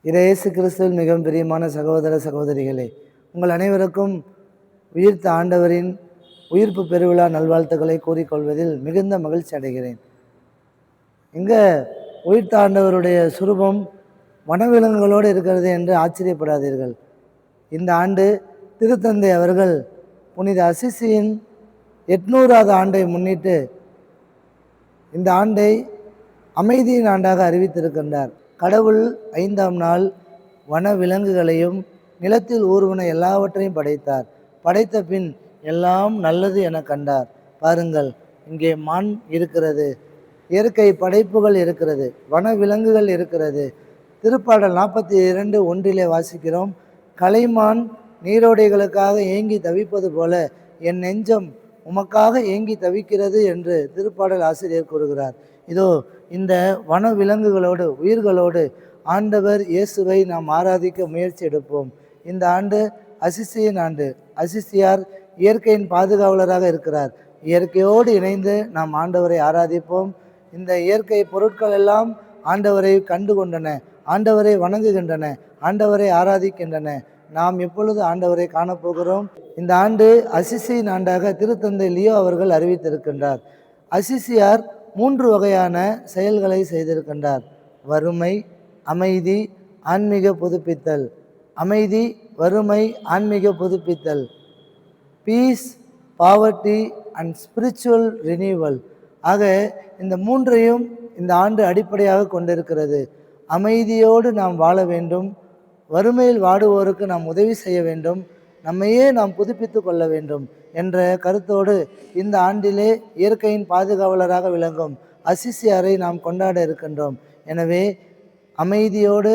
இயேசு கிறிஸ்துவில் மிகவும் பிரியமான சகோதர சகோதரிகளே, உங்கள் அனைவருக்கும் உயிர்த்த ஆண்டவரின் உயிர்ப்பு பெருவிழா நல்வாழ்த்துக்களை கூறிக்கொள்வதில் மிகுந்த மகிழ்ச்சி அடைகிறேன். இங்கே உயிர்த்த ஆண்டவருடைய சுரூபம் வனவிலங்குகளோடு இருக்கிறது என்று ஆச்சரியப்படாதீர்கள். இந்த ஆண்டு திருத்தந்தை அவர்கள் புனித அசிசியின் 800வது ஆண்டை முன்னிட்டு இந்த ஆண்டை அமைதியின் ஆண்டாக அறிவித்திருக்கின்றார். கடவுள் 5ஆம் நாள் வன விலங்குகளையும் நிலத்தில் ஊர்வன எல்லாவற்றையும் படைத்தார். படைத்த பின் எல்லாம் நல்லது என கண்டார். பாருங்கள், இங்கே மான் இருக்கிறது, இயற்கை படைப்புகள் இருக்கிறது, வன விலங்குகள் இருக்கிறது. திருப்பாடல் 42:1 வாசிக்கிறோம், கலைமான் நீரோடைகளுக்காக ஏங்கி தவிப்பது போல என் நெஞ்சம் உமக்காக ஏங்கி தவிக்கிறது என்று திருப்பாடல் ஆசிரியர் கூறுகிறார். இதோ இந்த வன விலங்குகளோடு உயிர்களோடு ஆண்டவர் இயேசுவை நாம் ஆராதிக்க முயற்சி எடுப்போம். இந்த ஆண்டு அசிசியின் ஆண்டு. அசிசியார் இயற்கையின் பாதுகாவலராக இருக்கிறார். இயற்கையோடு இணைந்து நாம் ஆண்டவரை ஆராதிப்போம். இந்த இயற்கை பொருட்கள் எல்லாம் ஆண்டவரை கண்டு கொண்டன, ஆண்டவரை வணங்குகின்றன, ஆண்டவரை ஆராதிக்கின்றன. நாம் எப்பொழுது ஆண்டவரை காணப்போகிறோம்? இந்த ஆண்டு அசிசியின் ஆண்டாக திருத்தந்தை லியோ அவர்கள் அறிவித்திருக்கின்றார். அசிசியார் 3 வகையான செயல்களை செய்திருக்கின்றார். வறுமை, அமைதி, ஆன்மீக புதுப்பித்தல். அமைதி, வறுமை, ஆன்மீக புதுப்பித்தல். Peace, poverty and spiritual renewal. ஆக இந்த 3ஐயும் இந்த ஆண்டு அடிப்படையாக கொண்டிருக்கிறது. அமைதியோடு நாம் வாழ வேண்டும், வறுமையில் வாடுவோருக்கு நாம் உதவி செய்ய வேண்டும், நம்மையே நாம் புதுப்பித்து கொள்ள வேண்டும் என்ற கருத்தோடு இந்த ஆண்டிலே இயற்கையின் பாதுகாவலராக விளங்கும் அசிசியாரை நாம் கொண்டாட இருக்கின்றோம். எனவே அமைதியோடு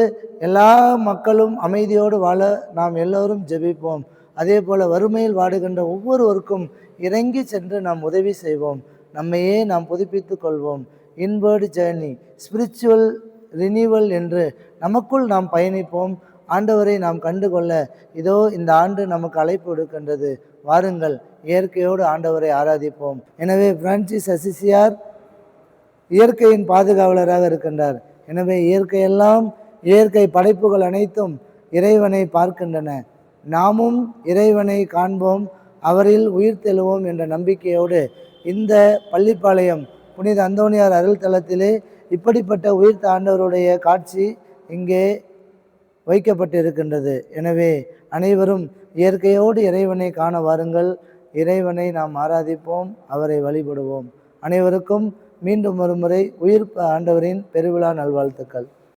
எல்லா மக்களும் அமைதியோடு வாழ நாம் எல்லோரும் ஜெபிப்போம். அதே போல் வறுமையில் வாடுகின்ற ஒவ்வொருவருக்கும் இறங்கி சென்று நாம் உதவி செய்வோம், நம்மையே நாம் புதுப்பித்து கொள்வோம். இன்வர்டு ஜேர்னி, ஸ்பிரிச்சுவல் ரினியூவல் என்று நமக்குள் நாம் பயணிப்போம். ஆண்டவரை நாம் கண்டுகொள்ள இதோ இந்த ஆண்டு நமக்கு அழைப்பு விடுக்கின்றது. வாருங்கள், இயற்கையோடு ஆண்டவரை ஆராதிப்போம். எனவே பிரான்சிஸ் அசிசியார் இயற்கையின் பாதுகாவலராக இருக்கின்றார். எனவே இயற்கையெல்லாம், இயற்கை படைப்புகள் அனைத்தும் இறைவனை பார்க்கின்றன. நாமும் இறைவனை காண்போம், அவரில் உயிர்த்தெழுவோம் என்ற நம்பிக்கையோடு இந்த பள்ளிப்பாளையம் புனித அந்தோணியார் அருள் தலத்திலே இப்படிப்பட்ட உயிர்த்த ஆண்டவருடைய காட்சி இங்கே வைக்கப்பட்டு இருக்கின்றது. எனவே அனைவரும் இயற்கையோடு இறைவனை காண வாருங்கள். இறைவனை நாம் ஆராதிப்போம், அவரை வழிபடுவோம். அனைவருக்கும் மீண்டும் ஒரு முறை உயிர்ப்பு ஆண்டவரின் பெருவிழா நல்வாழ்த்துக்கள்.